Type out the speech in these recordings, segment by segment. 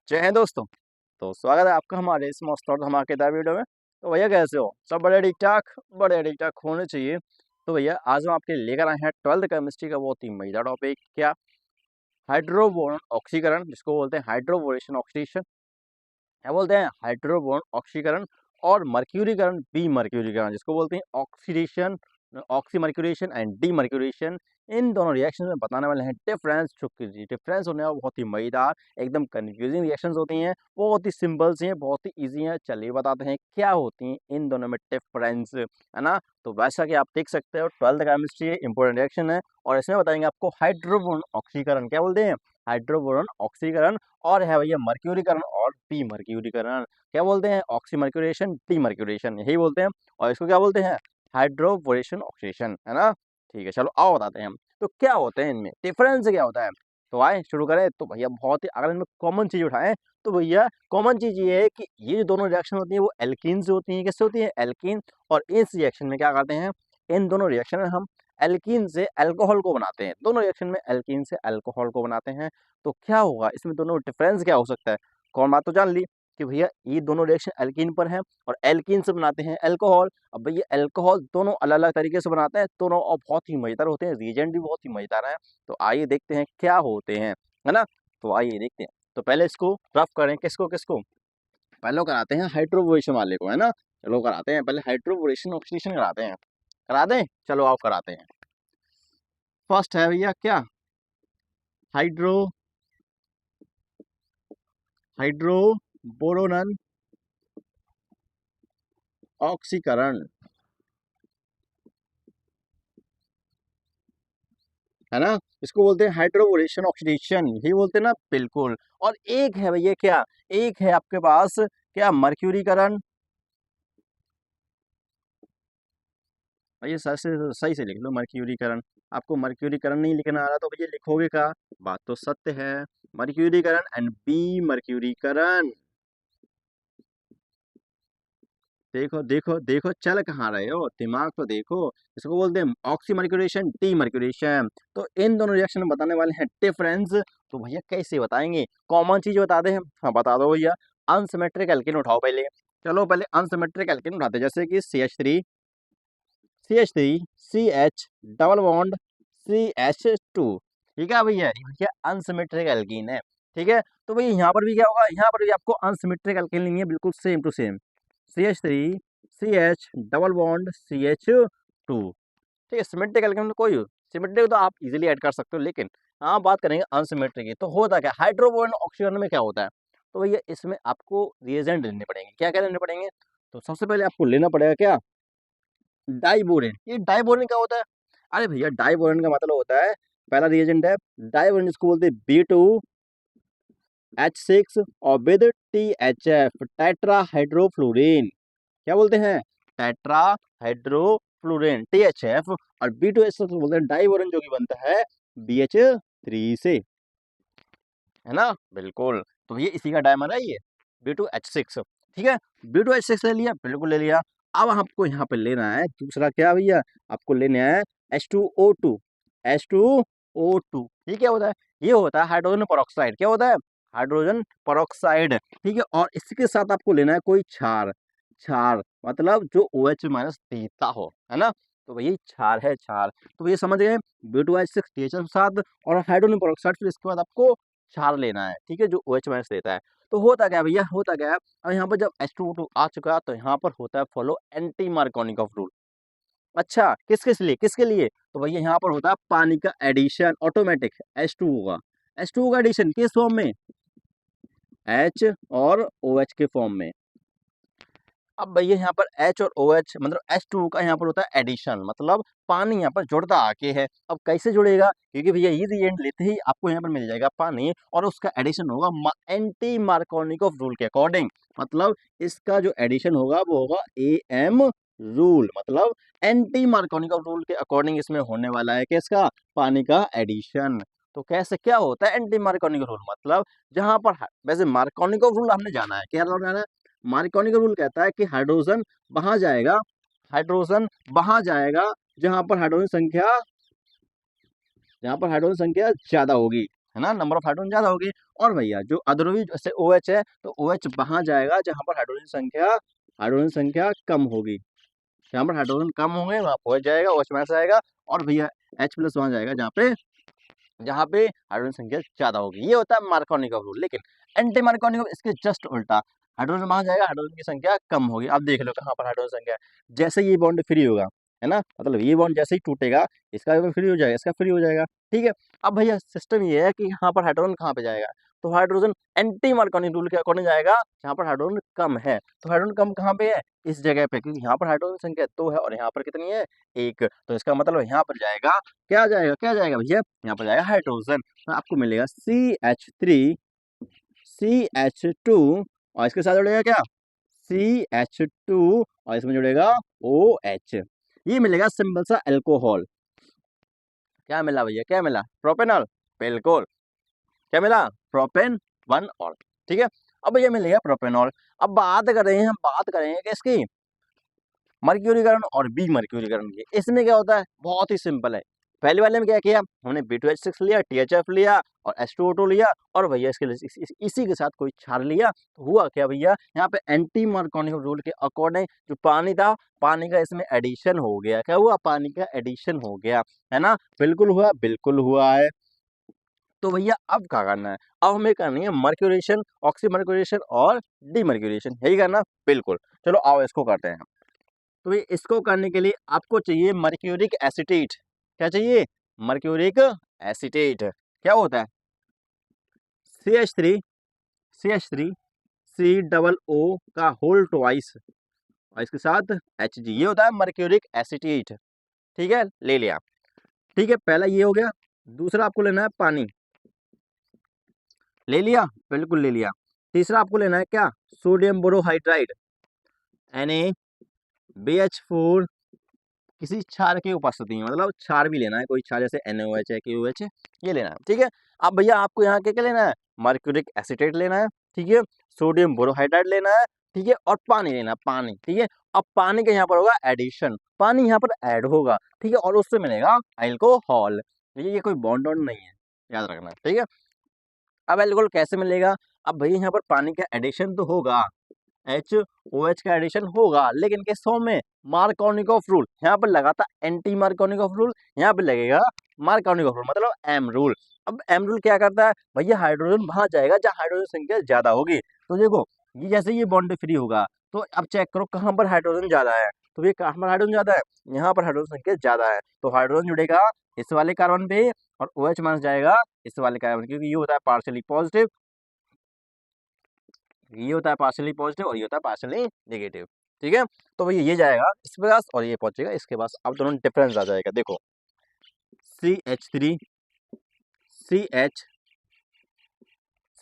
जय हिंद दोस्तों। तो स्वागत है आपका हमारे इस मस्त और धमाकेदार वीडियो में। तो भैया कैसे हो? सब बड़े ठीक ठाक होने चाहिए। तो भैया आज हम आपके लिए लेकर आए हैं 12th केमिस्ट्री का बहुत ही मजेदार टॉपिक, क्या? हाइड्रोबोरॉन ऑक्सीकरण, जिसको बोलते हैं हाइड्रोबोरेशन ऑक्सीडेशन। क्या बोलते हैं? हाइड्रोबोरॉन ऑक्सीकरण। और मर्क्यूरीकरण, बी मर्क्यूरीकरण, जिसको बोलते हैं oxidation, oxymercuration and demercuration. इन दोनों रिएक्शन में बताने वाले हैं डिफरेंस। चूंकि डिफरेंस होने वाला बहुत ही मजेदार, एकदम कंफ्यूजिंग रिएक्शंस होती हैं, बहुत ही सिंपल सी हैं, बहुत ही इजी हैं। चलिए बताते हैं क्या होती हैं इन दोनों में डिफरेंस, है ना। तो वैसा कि आप देख सकते हो 12th केमिस्ट्री इंपॉर्टेंट रिएक्शन है, और इसमें बताएंगे आपको हाइड्रोबोरॉन ऑक्सीकरण। क्या बोलते हैं? हाइड्रोबोरॉन ऑक्सीकरण। और है भैया मर्क्यूरीकरण और पी मर्क्यूरीकरण। क्या बोलते हैं? ऑक्सीमर्क्यूरेशन, डी मर्क्यूरेशन, यही बोलते हैं। और इसको क्या बोलते हैं? हाइड्रोबोरेशन ऑक्सीडेशन, है ना। ठीक है, चलो आओ बताते हैं हम। तो क्या होते हैं इनमें, डिफरेंस क्या होता है? तो आए शुरू करें। तो भैया बहुत ही, अगर इनमें कॉमन चीज उठाएं तो भैया कॉमन चीज ये है कि ये जो दोनों रिएक्शन होती है वो एल्कीन से होती है। किससे होती है? एल्कीन। और इस रिएक्शन में क्या करते हैं, इन दोनों रिएक्शन में हम एल्कीन से अल्कोहल को बनाते हैं। दोनों रिएक्शन में एल्कीन से अल्कोहल को बनाते हैं। तो क्या होगा इसमें, दोनों डिफरेंस क्या हो सकता है? कौन बात तो जान ली कि भैया ये दोनों रिएक्शन एल्कीन पर हैं, और एल्कीन से बनाते हैं अल्कोहल। अब भैया अल्कोहल दोनों अलग अलग तरीके से बनाते हैं दोनों, और बहुत ही मजेदार होते हैं, रिएजेंट भी बहुत ही मजेदार है। तो आइए देखते हैं क्या होते हैं, है ना। तो आइए देखते हैं। तो पहले इसको रफ करें, किसको किसको? पहले कराते हैं हाइड्रोबोरेशन वाले को, है ना। चलो कराते हैं, पहले हाइड्रोबोरेशन ऑक्सीडेशन कराते हैं। करा दें? चलो आप कराते हैं। फर्स्ट है भैया क्या? हाइड्रो हाइड्रोबोरोनन ऑक्सीकरण, है ना। इसको बोलते हैं हाइड्रोबोरेशन ऑक्सीडेशन, यही बोलते हैं ना, बिल्कुल। और एक है भैया क्या? एक है आपके पास क्या? मर्क्यूरीकरण। भैया सही से लिख लो मर्क्यूरीकरण। आपको मर्क्यूरीकरण नहीं लिखना आ रहा तो भैया लिखोगे क्या? बात तो सत्य है। मर्क्यूरीकरण एंड बी मर्क्यूरीकरण। देखो देखो देखो, चल कहाँ रहे हो, दिमाग तो देखो। इसको बोलते हैं ऑक्सीमर्क्यूरेशन, डी मर्क्यूरेशन। तो इन दोनों रिएक्शन में बताने वाले हैं डिफरेंस। तो भैया कैसे बताएंगे? कॉमन चीज बता दे हम। हाँ बता दो भैया। अनसिमेट्रिक एल्केन उठाओ पहले। चलो पहले अनसिमेट्रिक एल्केन उठाते हैं, जैसे कि CH3 CH double bond CH2। ठीक है भैया, ये भैया अनसिमेट्रिक एल्कीन है। ठीक है। तो भैया यहाँ पर भी क्या होगा, यहाँ पर भी आपको अनसिमेट्रिक एल्केन लेनी है, बिल्कुल same to same. CH3 CH double bond CH2। ठीक है। सिमेट्रिक एल्केन में कोई, सिमेट्रिक तो आप इजीली ऐड कर सकते हो, लेकिन हाँ बात करेंगे अनसिमेट्रिक की। तो होता क्या हाइड्रोबोरॉन ऑक्सीकरण में क्या होता है? तो भैया इसमें आपको रिएजेंट लेने पड़ेंगे। क्या क्या लेने पड़ेंगे? तो सबसे पहले आपको लेना पड़ेगा क्या? डाइबोरेन। ये डाइबोरेन क्या होता है? अरे भैया डाइबोरेन का मतलब होता है, पहला रिएजेंट है डाइबोरेन, जिसको बोलते हैं B2H6 और विद THF, टेट्रा हाइड्रोफ्लोरीन। क्या बोलते हैं? Tetrahydrofuran, THF। और B2H6 बोलते हैं डाइबोरेन, जो कि बनता है BH3 से, है ना, बिल्कुल। तो ये इसी का डायमर है ये, B2H6। ठीक है। B2H6 ले लिया, बिल्कुल ले लिया। अब आपको यहाँ पे लेना है दूसरा क्या भैया? आपको लेना है H2O2। H2O2 ये क्या होता है? ये होता है हाइड्रोजन पेरोक्साइड। क्या होता है? Hydrogen peroxide. ठीक है। और इसके साथ आपको लेना है कोई क्षार। क्षार मतलब जो OH माइनस देता हो, है ना। तो भैया क्षार है, क्षार। तो ये समझ गए, B2H6 THF के साथ और हाइड्रोजन पेरोक्साइड, फिर इसके बाद आपको क्षार लेना है। ठीक है, जो OH माइनस देता है। तो होता क्या भैया, होता क्या है, अब यहाँ पर जब H2O2 आ चुका तो यहाँ पर होता है फॉलो एंटी मार्कोनिकॉफ रूल। अच्छा, किसके लिए? तो भैया यहाँ पर होता है पानी का एडिशन ऑटोमेटिक, H2O का। H2O का एडिशन किस फॉर्म में? H और OH के फॉर्म में। अब भैया यहाँ पर H और OH मतलब H2O का यहाँ पर होता है एडिशन, मतलब पानी यहाँ पर जुड़ता आके है। अब कैसे जुड़ेगा? क्योंकि भैया ये रिएजेंट लेते ही आपको यहाँ पर मिल जाएगा पानी, और उसका एडिशन होगा एंटी मार्कोनिकॉफ रूल के अकॉर्डिंग। मतलब इसका जो एडिशन होगा वो होगा AM रूल, मतलब एंटी मार्कोनिकॉफ रूल के अकॉर्डिंग इसमें होने वाला है कि इसका पानी का एडिशन। तो कैसे क्या होता है एंटी मार्कोनिकॉफ रूल? मतलब जहां पर वैसे मार्कोनिकॉफ रूल हमने जाना है, क्या जाना है? मार्कोनी का रूल कहता है कि हाइड्रोजन वहां जाएगा जहां पर हाइड्रोजन संख्या ज्यादा होगी। है ना, नंबर ऑफ हाइड्रोजन ज्यादा होगी। और भैया जो अध्रुवी जैसे OH है, तो OH वहां जाएगा जहां पर हाइड्रोजन संख्या कम होगी। जहां पर हाइड्रोजन कम होंगे वहां OH जाएगा, OH माइनस आएगा। और भैया H प्लस वहां जाएगा जहाँ पे हाइड्रोजन संख्या ज्यादा होगी। ये होता है मार्कोनिकॉफ रूल। लेकिन एंटी मार्कोनिकॉफ इसके जस्ट उल्टा, हाइड्रोजन वहां जाएगा, हाइड्रोजन की संख्या कम होगी। अब देख लो कहाँ पर हाइड्रोजन संख्या है। जैसे ये बॉन्ड फ्री होगा, है ना, मतलब ये बॉन्ड जैसे ही टूटेगा इसका भी फ्री हो जाएगा, इसका फ्री हो जाएगा। ठीक है। अब भैया सिस्टम ये है कि यहाँ पर हाइड्रोजन कहाँ पे जाएगा, तो हाइड्रोजन एंटी मार्कोनी रूल के अकॉर्डिंग जाएगा जहाँ पर हाइड्रोजन कम है। तो हाइड्रोजन कम कहाँ पे है, इस जगह पे, क्योंकि यहाँ पर हाइड्रोजन संख्या 2 है और यहाँ पर कितनी है, 1। तो इसका मतलब यहाँ पर जाएगा, क्या जाएगा भैया, यहाँ पर जाएगा हाइड्रोजन। तो आपको मिलेगा CH3 और इसके साथ जुड़ेगा क्या, CH2 और इसमें जुड़ेगा OH। ये मिलेगा सिंपल सा अल्कोहल। क्या मिला भैया, क्या मिला, प्रोपेनॉल। बिल्कुल, क्या मिला, प्रोपेन 1 ऑल। ठीक है। अब ये मिलेगा प्रोपेनॉल। अब बात करेंगे कि इसकी मर्क्यूरीकरण और बी मर्क्यूरीकरण की। इसमें क्या होता है, बहुत ही सिंपल है। पहले वाले में क्या किया हमने, B2H6 लिया, THF लिया और H2O2 लिया, और भैया इसके इसी के साथ कोई क्षार लिया। तो हुआ क्या भैया, यहाँ पे एंटी मार्कोनी रूल के अकॉर्डिंग जो पानी था, पानी का इसमें एडिशन हो गया। क्या हुआ, पानी का एडिशन हो गया, है ना, बिल्कुल हुआ है। तो भैया अब क्या करना है, अब हमें करनी है मर्क्यूरेशन, ऑक्सीमर्क्यूरेशन और डीमर्क्यूरेशन, यही करना। बिल्कुल, चलो आओ इसको करते हैं। तो ये इसको करने के लिए आपको चाहिए मर्क्यूरिक एसिटेट। क्या चाहिए, मर्क्यूरिक एसिटेट। क्या होता है, CH3 COO का होल ट्वाइस और इसके साथ Hg, ये होता है मर्क्यूरिक एसिटेट। ठीक है, ले लिया। ठीक है, पहला ये हो गया। दूसरा आपको लेना है पानी, ले लिया, बिल्कुल ले लिया। तीसरा आपको लेना है क्या, सोडियम बोरोहाइड्राइड NaBH4 किसी क्षार की उपस्थिति में, मतलब क्षार भी लेना है, कोई क्षार जैसे NaOH है, KOH है, ये लेना है। ठीक है। अब भैया आपको यहाँ क्या क्या लेना है, मर्क्यूरिक एसिटेट लेना है, ठीक है, सोडियम बोरोहाइड्राइड लेना है, ठीक है, और पानी लेना है, पानी। ठीक है। अब पानी का यहाँ पर होगा एडिशन, पानी यहाँ पर ऐड होगा, ठीक है, और उससे मिलेगा अल्कोहल। ये कोई बॉन्ड वॉन्ड नहीं है, याद रखना। ठीक है। अब अल्कोहल कैसे मिलेगा, अब भैया यहाँ पर पानी का एडिशन तो होगा, HOH का एडिशन होगा, लेकिन किस फॉर्म में, मार्कोनिकॉफ रूल। यहाँ पर लगा था एंटी मार्कोनिकॉफ रूल, यहाँ पर लगेगा मार्कोनिकॉफ रूल, मतलब M रूल। अब M रूल क्या करता है भैया, हाइड्रोजन वहां जाएगा जहां हाइड्रोजन संख्या ज्यादा होगी। तो देखो ये जैसे ये बॉन्ड फ्री होगा, तो अब चेक करो कहाँ पर हाइड्रोजन ज्यादा है, तो ये कहाँ पर हाइड्रोजन ज्यादा है, यहाँ पर हाइड्रोजन संख्या ज्यादा है। तो हाइड्रोजन जुड़ेगा इस वाले कार्बन पे और OH माइनस जाएगा इस वाले कार्बन, क्योंकि ये होता है पार्शियली पॉजिटिव, ये होता है पार्शियली पॉजिटिव और ये होता है पार्शियली नेगेटिव। ठीक है। तो भैया ये जाएगा इसके पास और ये पहुंचेगा इसके पास। अब दोनों डिफरेंस आ जाएगा, देखो CH3 CH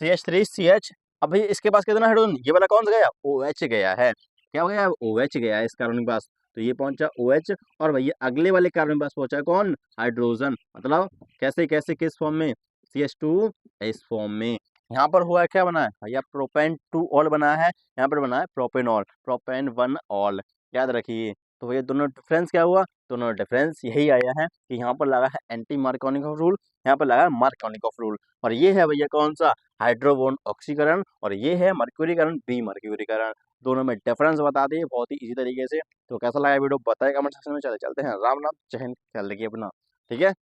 CH3 CH। अब भैया इसके पास कितना हाइड्रोजन, ये वाला कौन सा गया, OH गया है। क्या हो गया, OH गया है इस कार्बन के पास, तो ये पहुंचा OH। और भैया अगले वाले कार्बन के पास पहुंचा कौन, हाइड्रोजन। मतलब कैसे कैसे किस फॉर्म में, CH2 इस फॉर्म में। यहाँ पर हुआ क्या बना है भैया, प्रोपेन 2 ऑल बना है, यहाँ पर बना है प्रोपेनॉल, प्रोपेन 1 ऑल, याद रखिए। तो भैया दोनों डिफरेंस क्या हुआ, दोनों डिफरेंस यही आया है कि यहाँ पर लगा है एंटी मार्कोनिकॉफ रूल, यहाँ पर लगा है मार्कोनिकॉफ रूल। और ये है भैया कौन सा, हाइड्रोबोन ऑक्सीकरण, और ये है मर्क्यूरीकरण, बी मर्क्यूरीकरण। दोनों में डिफरेंस बता दिए बहुत ही इजी तरीके से। तो कैसा लगा वीडियो बताएं कमेंट सेक्शन में। चलते हैं, राम राम, जय हिंद, ख्याल रखिए अपना। ठीक है।